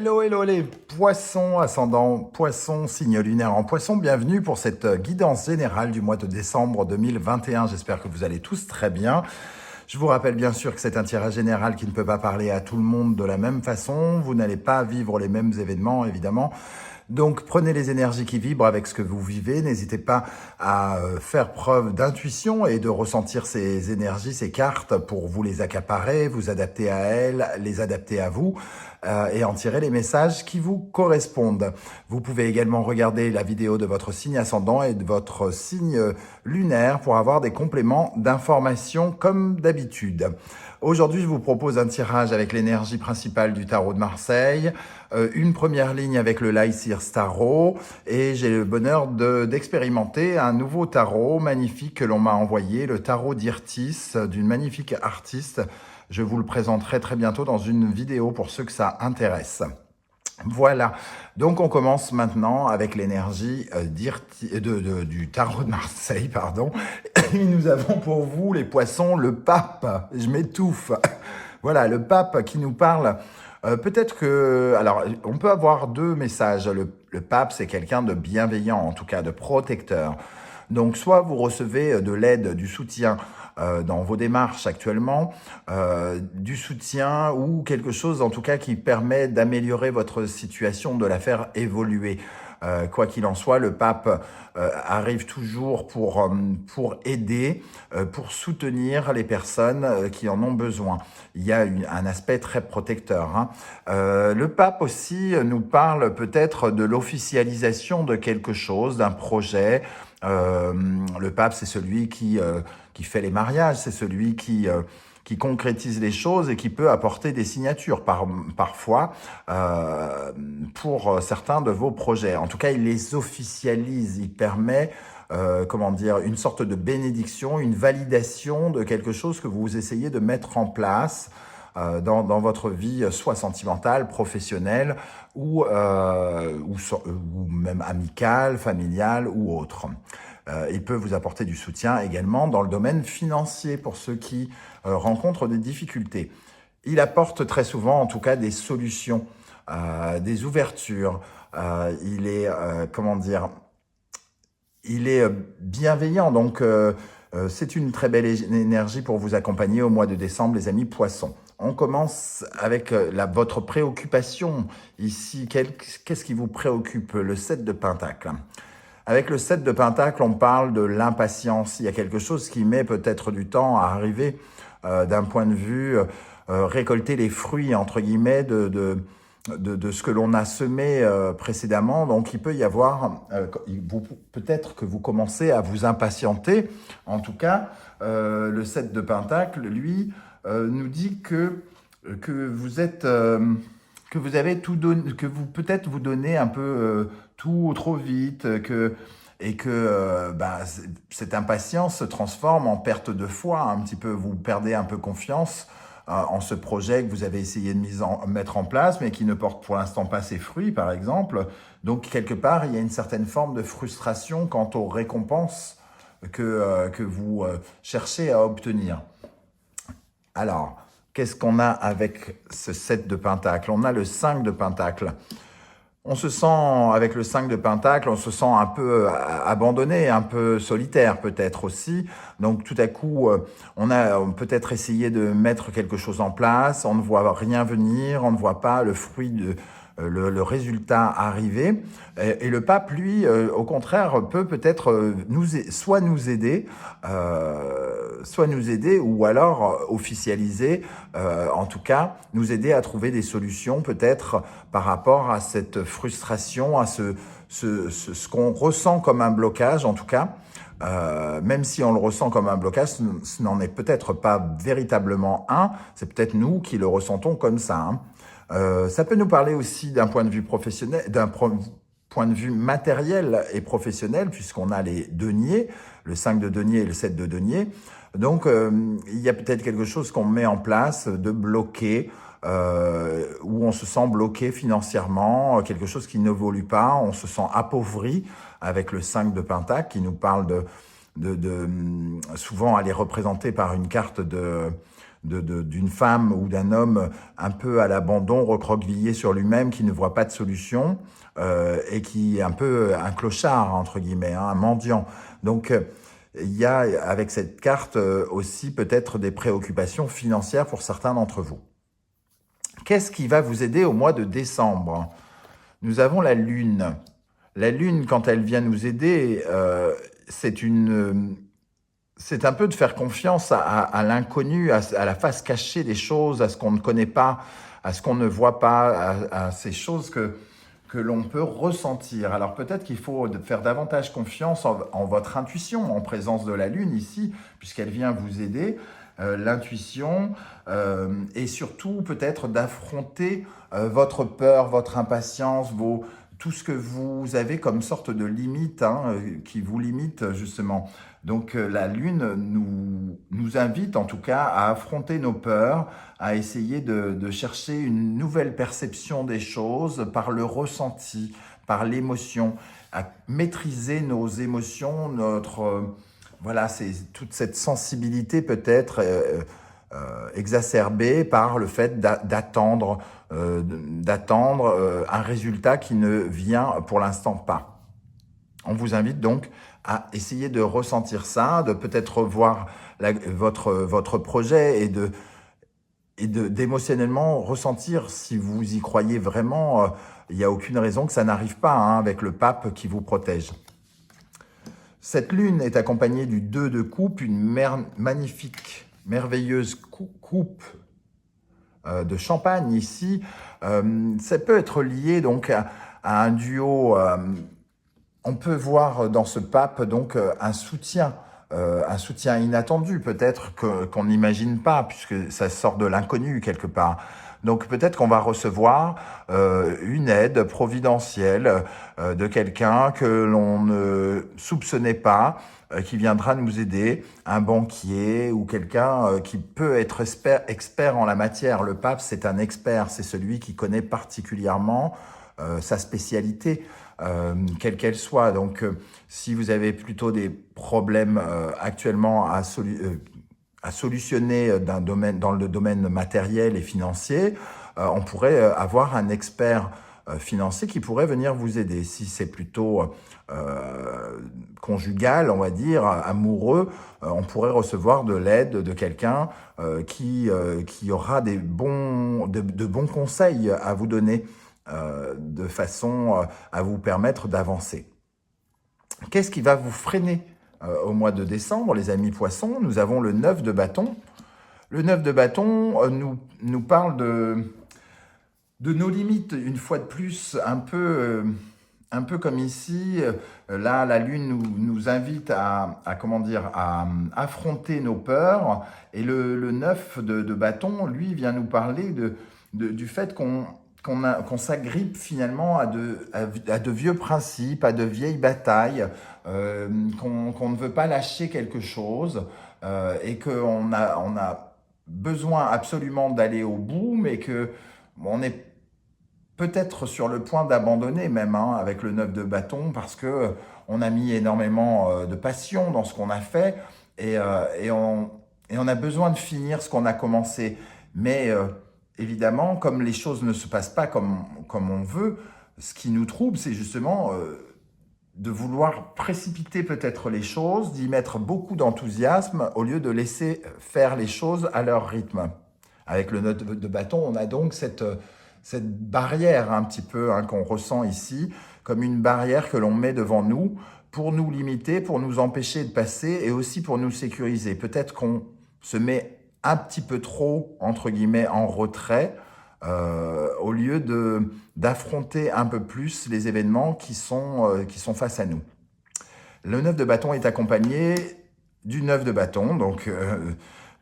Hello, hello les poissons, ascendant poisson, signe lunaire en poisson. Bienvenue pour cette guidance générale du mois de décembre 2021. J'espère que vous allez tous très bien. Je vous rappelle bien sûr que c'est un tirage général qui ne peut pas parler à tout le monde de la même façon. Vous n'allez pas vivre les mêmes événements, évidemment. Donc prenez les énergies qui vibrent avec ce que vous vivez. N'hésitez pas à faire preuve d'intuition et de ressentir ces énergies, ces cartes pour vous les accaparer, vous adapter à elles, les adapter à vous et en tirer les messages qui vous correspondent. Vous pouvez également regarder la vidéo de votre signe ascendant et de votre signe lunaire pour avoir des compléments d'informations comme d'habitude. Aujourd'hui, je vous propose un tirage avec l'énergie principale du tarot de Marseille, une première ligne avec le Lycir Tarot et j'ai le bonheur d'expérimenter un nouveau tarot magnifique que l'on m'a envoyé, le tarot d'Irtis d'une magnifique artiste. Je vous le présenterai très bientôt dans une vidéo pour ceux que ça intéresse. Voilà, donc on commence maintenant avec l'énergie du tarot de Marseille, pardon. Et nous avons pour vous, les poissons, le pape. Je m'étouffe. Voilà, le pape qui nous parle. Peut-être que... Alors, on peut avoir deux messages. Le pape, c'est quelqu'un de bienveillant, en tout cas de protecteur. Donc, soit vous recevez de l'aide, du soutien dans vos démarches actuellement, du soutien ou quelque chose en tout cas qui permet d'améliorer votre situation, de la faire évoluer. Quoi qu'il en soit, le pape arrive toujours pour aider, pour soutenir les personnes qui en ont besoin. Il y a un aspect très protecteur, hein. Le pape aussi nous parle peut-être de l'officialisation de quelque chose, d'un projet. Le pape, c'est celui qui fait les mariages, c'est celui qui concrétise les choses et qui peut apporter des signatures parfois pour certains de vos projets. En tout cas, il les officialise, il permet une sorte de bénédiction, une validation de quelque chose que vous essayez de mettre en place dans votre vie, soit sentimentale, professionnelle ou même amicale, familiale ou autre. Il peut vous apporter du soutien également dans le domaine financier pour ceux qui rencontrent des difficultés. Il apporte très souvent, en tout cas, des solutions, des ouvertures. Il est, il est bienveillant. Donc, c'est une très belle énergie pour vous accompagner au mois de décembre, les amis poissons. On commence avec votre préoccupation ici. Qu'est-ce qui vous préoccupe? Le 7 de Pentacle. Avec le 7 de Pentacle, on parle de l'impatience. Il y a quelque chose qui met peut-être du temps à arriver d'un point de vue récolter les fruits, entre guillemets, de ce que l'on a semé précédemment. Donc, il peut y avoir, peut-être que vous commencez à vous impatienter. En tout cas, le 7 de Pentacle, lui, nous dit que vous êtes... que vous avez tout donné, que vous peut-être vous donnez un peu tout trop vite, et que cette impatience se transforme en perte de foi un petit peu. Vous perdez un peu confiance en ce projet que vous avez essayé de mettre en place, mais qui ne porte pour l'instant pas ses fruits, par exemple. Donc, quelque part, il y a une certaine forme de frustration quant aux récompenses que vous cherchez à obtenir. Alors, qu'est-ce qu'on a avec ce 7 de Pentacle? On a le 5 de Pentacle. On se sent, avec le 5 de Pentacle, on se sent un peu abandonné, un peu solitaire peut-être aussi. Donc tout à coup, on a peut-être essayé de mettre quelque chose en place, on ne voit rien venir, on ne voit pas le fruit le résultat arriver. Et le pape, lui, au contraire, peut peut-être soit nous aider, ou alors officialiser, en tout cas, nous aider à trouver des solutions peut-être par rapport à cette frustration, à ce qu'on ressent comme un blocage, en tout cas. Même si on le ressent comme un blocage, ce n'en est peut-être pas véritablement un, c'est peut-être nous qui le ressentons comme ça, hein. Ça peut nous parler aussi d'un point de vue professionnel, point de vue matériel et professionnel, puisqu'on a les deniers, le 5 de denier et le 7 de denier. Donc, il y a peut-être quelque chose qu'on met en place de bloqué, où on se sent bloqué financièrement, quelque chose qui n'évolue pas, on se sent appauvri avec le 5 de Pentacle qui nous parle souvent elle est représentée par une carte d'une femme ou d'un homme un peu à l'abandon, recroquevillé sur lui-même, qui ne voit pas de solution et qui est un peu un clochard, entre guillemets, hein, un mendiant. Donc, il y a avec cette carte aussi peut-être des préoccupations financières pour certains d'entre vous. Qu'est-ce qui va vous aider au mois de décembre? Nous avons la Lune. La Lune, quand elle vient nous aider, c'est un peu de faire confiance à l'inconnu, à la face cachée des choses, à ce qu'on ne connaît pas, à ce qu'on ne voit pas, à ces choses que l'on peut ressentir. Alors peut-être qu'il faut faire davantage confiance en votre intuition en présence de la Lune ici, puisqu'elle vient vous aider. L'intuition et surtout peut-être d'affronter votre peur, votre impatience, tout ce que vous avez comme sorte de limite hein, qui vous limite justement. Donc la Lune nous invite en tout cas à affronter nos peurs, à essayer de chercher une nouvelle perception des choses par le ressenti, par l'émotion, à maîtriser nos émotions, voilà, c'est toute cette sensibilité peut-être exacerbée par le fait d'attendre un résultat qui ne vient pour l'instant pas. On vous invite donc à essayer de ressentir ça, de peut-être revoir votre projet et d'émotionnellement ressentir si vous y croyez vraiment. Il n'y a aucune raison que ça n'arrive pas hein, avec le pape qui vous protège. Cette lune est accompagnée du 2 de coupe, une magnifique, merveilleuse coupe de champagne ici. Ça peut être lié donc à un duo. On peut voir dans ce pape donc un soutien inattendu peut-être qu'on n'imagine pas puisque ça sort de l'inconnu quelque part. Donc peut-être qu'on va recevoir une aide providentielle de quelqu'un que l'on ne soupçonnait pas, qui viendra nous aider, un banquier ou quelqu'un qui peut être expert en la matière. Le pape, c'est un expert, c'est celui qui connaît particulièrement sa spécialité, quelle qu'elle soit. Donc si vous avez plutôt des problèmes actuellement à solutionner dans le domaine matériel et financier, on pourrait avoir un expert financier qui pourrait venir vous aider. Si c'est plutôt conjugal, on va dire, amoureux, on pourrait recevoir de l'aide de quelqu'un qui aura de bons conseils à vous donner de façon à vous permettre d'avancer. Qu'est-ce qui va vous freiner au mois de décembre, les amis poissons? Nous avons le 9 de bâton. Le 9 de bâton nous parle de nos limites, une fois de plus, un peu comme ici. Là, la Lune nous invite à affronter nos peurs. Et le 9 de bâton, lui, vient nous parler du fait qu'on s'agrippe finalement à de vieux principes, à de vieilles batailles, qu'on ne veut pas lâcher quelque chose et qu'on a besoin absolument d'aller au bout, mais qu'on est peut-être sur le point d'abandonner même hein, avec le 9 de bâton parce que on a mis énormément de passion dans ce qu'on a fait et on a besoin de finir ce qu'on a commencé. Mais évidemment, comme les choses ne se passent pas comme on veut, ce qui nous trouble, c'est justement de vouloir précipiter peut-être les choses, d'y mettre beaucoup d'enthousiasme au lieu de laisser faire les choses à leur rythme. Avec le 9 de bâton, on a donc cette barrière un petit peu hein, qu'on ressent ici, comme une barrière que l'on met devant nous pour nous limiter, pour nous empêcher de passer et aussi pour nous sécuriser. Peut-être qu'on se met un petit peu trop, entre guillemets, en retrait, au lieu d'affronter un peu plus les événements qui sont face à nous. Le 9 de bâton est accompagné du 9 de bâton, donc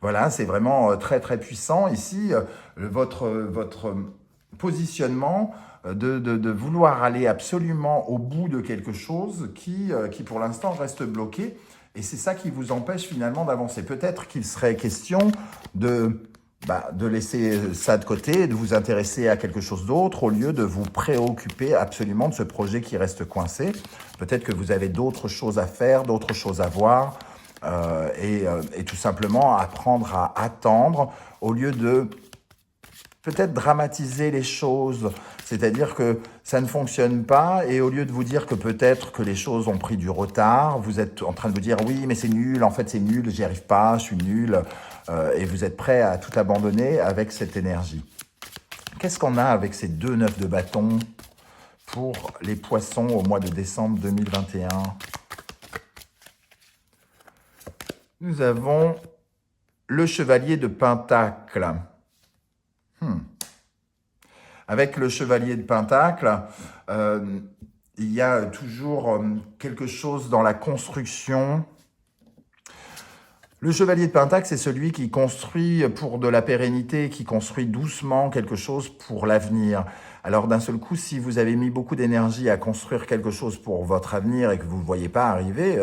voilà, c'est vraiment très très puissant ici. Votre positionnement de vouloir aller absolument au bout de quelque chose qui pour l'instant reste bloqué. Et c'est ça qui vous empêche finalement d'avancer. Peut-être qu'il serait question de laisser ça de côté et de vous intéresser à quelque chose d'autre au lieu de vous préoccuper absolument de ce projet qui reste coincé. Peut-être que vous avez d'autres choses à faire, d'autres choses à voir et tout simplement apprendre à attendre au lieu de peut-être dramatiser les choses, c'est-à-dire que ça ne fonctionne pas et au lieu de vous dire que peut-être que les choses ont pris du retard, vous êtes en train de vous dire oui mais c'est nul, en fait c'est nul, j'y arrive pas, je suis nul et vous êtes prêt à tout abandonner avec cette énergie. Qu'est-ce qu'on a avec ces 2 9 de bâton pour les poissons au mois de décembre 2021? Nous avons le chevalier de Pentacle. Avec le chevalier de Pentacle, il y a toujours quelque chose dans la construction. Le chevalier de Pentacle, c'est celui qui construit pour de la pérennité, qui construit doucement quelque chose pour l'avenir. Alors d'un seul coup, si vous avez mis beaucoup d'énergie à construire quelque chose pour votre avenir et que vous ne le voyez pas arriver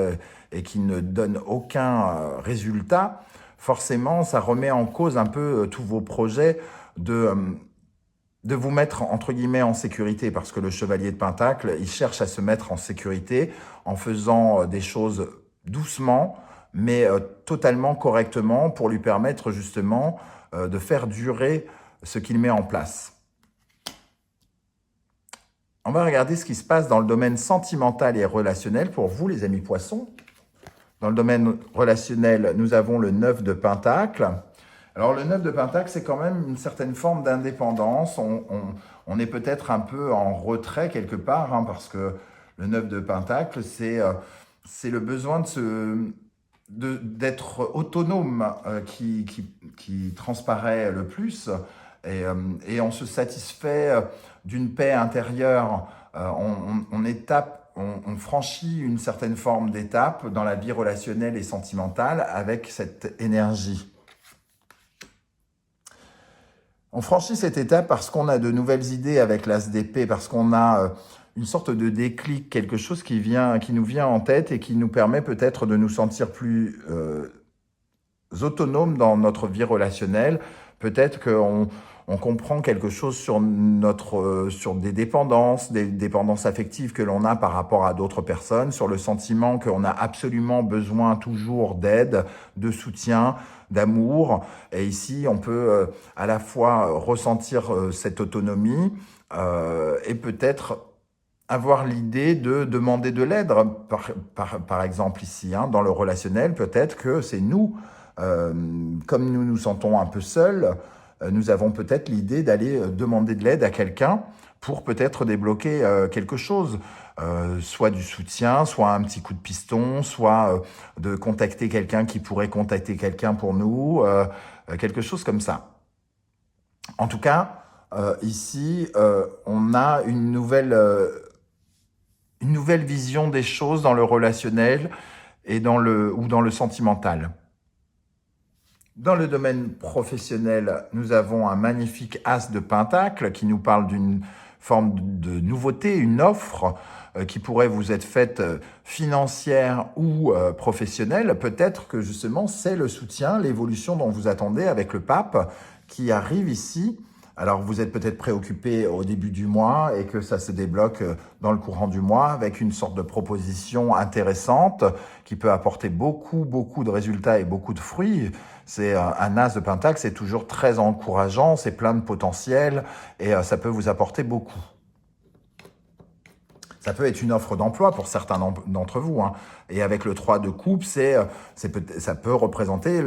et qui ne donne aucun résultat, forcément, ça remet en cause un peu tous vos projets de vous mettre entre guillemets en sécurité, parce que le chevalier de Pentacle, il cherche à se mettre en sécurité en faisant des choses doucement, mais totalement correctement pour lui permettre justement de faire durer ce qu'il met en place. On va regarder ce qui se passe dans le domaine sentimental et relationnel pour vous, les amis poissons. Dans le domaine relationnel, nous avons le 9 de Pentacle. Alors, le 9 de Pentacle, c'est quand même une certaine forme d'indépendance. On est peut-être un peu en retrait quelque part, hein, parce que le 9 de Pentacle, c'est le besoin d'être autonome qui transparaît le plus. Et on se satisfait d'une paix intérieure. On franchit une certaine forme d'étape dans la vie relationnelle et sentimentale avec cette énergie. On franchit cette étape parce qu'on a de nouvelles idées avec l'As d'épée, parce qu'on a une sorte de déclic, quelque chose qui nous vient en tête et qui nous permet peut-être de nous sentir plus autonomes dans notre vie relationnelle. Peut-être qu'on comprend quelque chose sur des dépendances affectives que l'on a par rapport à d'autres personnes, sur le sentiment qu'on a absolument besoin toujours d'aide, de soutien, d'amour. Et ici, on peut à la fois ressentir cette autonomie et peut-être avoir l'idée de demander de l'aide, par exemple ici, hein, dans le relationnel, peut-être que c'est nous, comme nous nous sentons un peu seuls, nous avons peut-être l'idée d'aller demander de l'aide à quelqu'un pour peut-être débloquer quelque chose, soit du soutien, soit un petit coup de piston, soit de contacter quelqu'un qui pourrait contacter quelqu'un pour nous, quelque chose comme ça. En tout cas, ici, on a une nouvelle vision des choses dans le relationnel et dans le sentimental. Dans le domaine professionnel, nous avons un magnifique As de Pentacle qui nous parle d'une forme de nouveauté, une offre qui pourrait vous être faite financière ou professionnelle. Peut-être que justement c'est le soutien, l'évolution dont vous attendez avec le pape qui arrive ici. Alors vous êtes peut-être préoccupé au début du mois et que ça se débloque dans le courant du mois avec une sorte de proposition intéressante qui peut apporter beaucoup de résultats et beaucoup de fruits. C'est un As de Pentacle, c'est toujours très encourageant, c'est plein de potentiel et ça peut vous apporter beaucoup. Ça peut être une offre d'emploi pour certains d'entre vous, hein. Et avec le 3 de coupe, ça peut représenter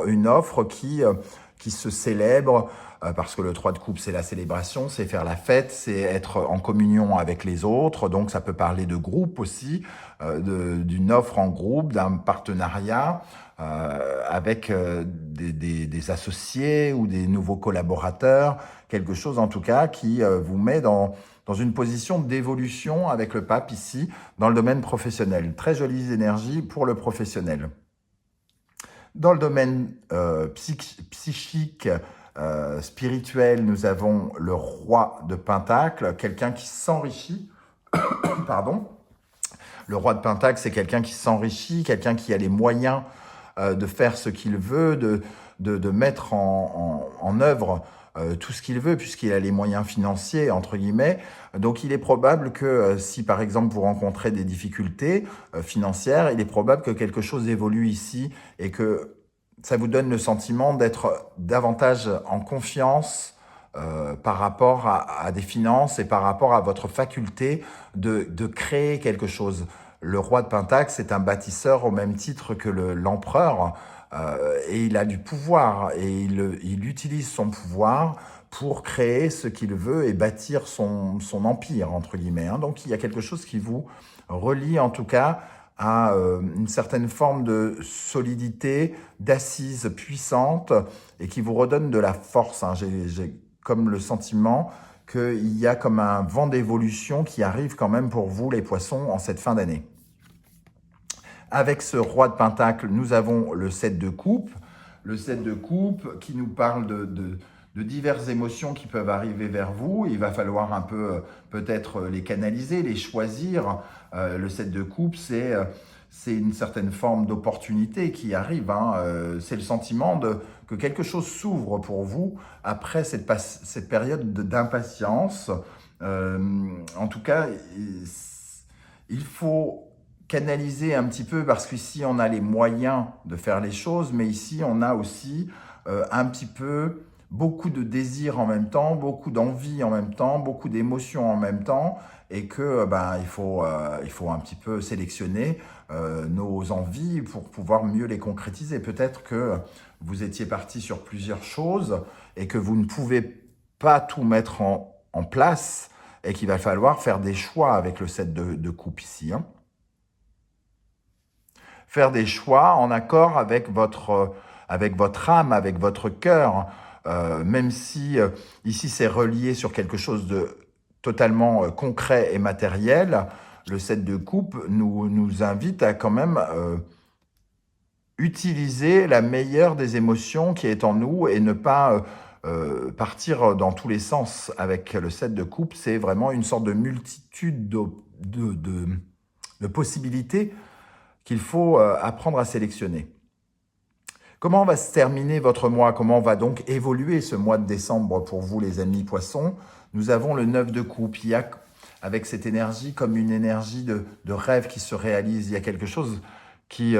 une offre qui se célèbre, parce que le 3 de coupe, c'est la célébration, c'est faire la fête, c'est être en communion avec les autres. Donc, ça peut parler de groupe aussi, d'une offre en groupe, d'un partenariat avec des associés ou des nouveaux collaborateurs. Quelque chose, en tout cas, qui vous met dans une position d'évolution avec le pape ici, dans le domaine professionnel. Très jolies énergies pour le professionnel. Dans le domaine psychique, spirituel, nous avons le roi de Pentacle, quelqu'un qui s'enrichit. Pardon. Le roi de Pentacle, c'est quelqu'un qui s'enrichit, quelqu'un qui a les moyens de faire ce qu'il veut, de mettre en œuvre tout ce qu'il veut puisqu'il a les moyens financiers, entre guillemets. Donc, il est probable que si, par exemple, vous rencontrez des difficultés financières, il est probable que quelque chose évolue ici et que ça vous donne le sentiment d'être davantage en confiance par rapport à des finances et par rapport à votre faculté de créer quelque chose. Le roi de Pentacle, c'est un bâtisseur au même titre que l'empereur. Et il a du pouvoir et il utilise son pouvoir pour créer ce qu'il veut et bâtir son empire, entre guillemets. Hein. Donc, il y a quelque chose qui vous relie, en tout cas, à une certaine forme de solidité, d'assise puissante et qui vous redonne de la force. Hein. J'ai comme le sentiment qu'il y a comme un vent d'évolution qui arrive quand même pour vous, les poissons, en cette fin d'année. Avec ce roi de Pentacle, nous avons le 7 de coupe. Le 7 de coupe qui nous parle de diverses émotions qui peuvent arriver vers vous. Il va falloir un peu peut-être les canaliser, les choisir. Le 7 de coupe, c'est une certaine forme d'opportunité qui arrive. Hein. C'est le sentiment que quelque chose s'ouvre pour vous après cette période d'impatience. En tout cas, il faut canaliser un petit peu parce qu'ici, on a les moyens de faire les choses, mais ici, on a aussi un petit peu beaucoup de désirs en même temps, beaucoup d'envie en même temps, beaucoup d'émotions en même temps, et que il faut un petit peu sélectionner nos envies pour pouvoir mieux les concrétiser. Peut-être que vous étiez parti sur plusieurs choses et que vous ne pouvez pas tout mettre en place et qu'il va falloir faire des choix avec le 7 de coupe ici. Hein. Faire des choix en accord avec votre âme, avec votre cœur, même si ici c'est relié sur quelque chose de totalement concret et matériel. Le 7 de coupe nous invite à quand même utiliser la meilleure des émotions qui est en nous et ne pas partir dans tous les sens avec le 7 de coupe. C'est vraiment une sorte de multitude de possibilités qu'il faut apprendre à sélectionner. Comment va se terminer votre mois? Comment va donc évoluer ce mois de décembre pour vous, les amis poissons? Nous avons le 9 de coupe. Il y a, avec cette énergie, comme une énergie de rêve qui se réalise. Il y a quelque chose qui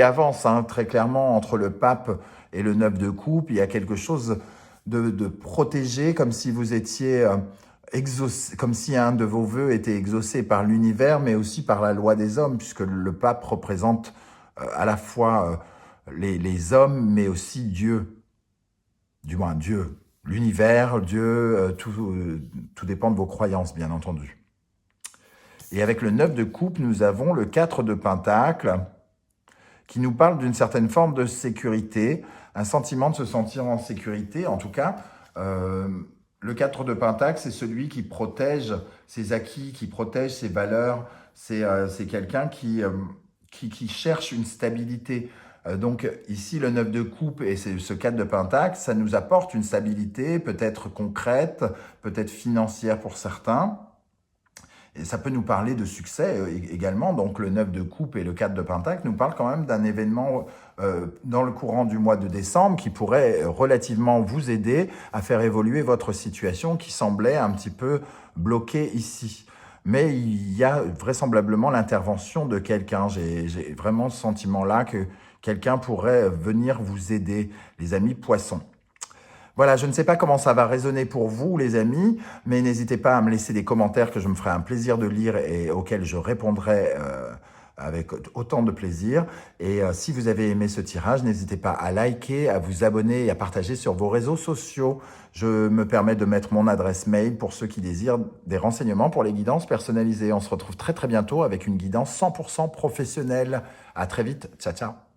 avance hein, très clairement entre le pape et le 9 de coupe. Il y a quelque chose de protégé, comme si vous étiez exaucé, comme si un de vos vœux était exaucé par l'univers, mais aussi par la loi des hommes, puisque le pape représente à la fois les hommes, mais aussi Dieu. Du moins Dieu, l'univers, Dieu, tout dépend de vos croyances, bien entendu. Et avec le 9 de coupe, nous avons le 4 de pentacle, qui nous parle d'une certaine forme de sécurité, un sentiment de se sentir en sécurité. En tout cas, le 4 de pentacle, c'est celui qui protège ses acquis, qui protège ses valeurs. C'est quelqu'un qui cherche une stabilité. Donc ici, le 9 de coupe et ce 4 de pentacle, ça nous apporte une stabilité peut-être concrète, peut-être financière pour certains. Et ça peut nous parler de succès également. Donc le 9 de coupe et le 4 de pentacle nous parlent quand même d'un événement dans le courant du mois de décembre qui pourrait relativement vous aider à faire évoluer votre situation qui semblait un petit peu bloquée ici. Mais il y a vraisemblablement l'intervention de quelqu'un. J'ai vraiment ce sentiment-là que quelqu'un pourrait venir vous aider, les amis poissons. Voilà, je ne sais pas comment ça va résonner pour vous, les amis, mais n'hésitez pas à me laisser des commentaires que je me ferai un plaisir de lire et auxquels je répondrai avec autant de plaisir. Et si vous avez aimé ce tirage, n'hésitez pas à liker, à vous abonner et à partager sur vos réseaux sociaux. Je me permets de mettre mon adresse mail pour ceux qui désirent des renseignements pour les guidances personnalisées. On se retrouve très très bientôt avec une guidance 100% professionnelle. À très vite, ciao ciao.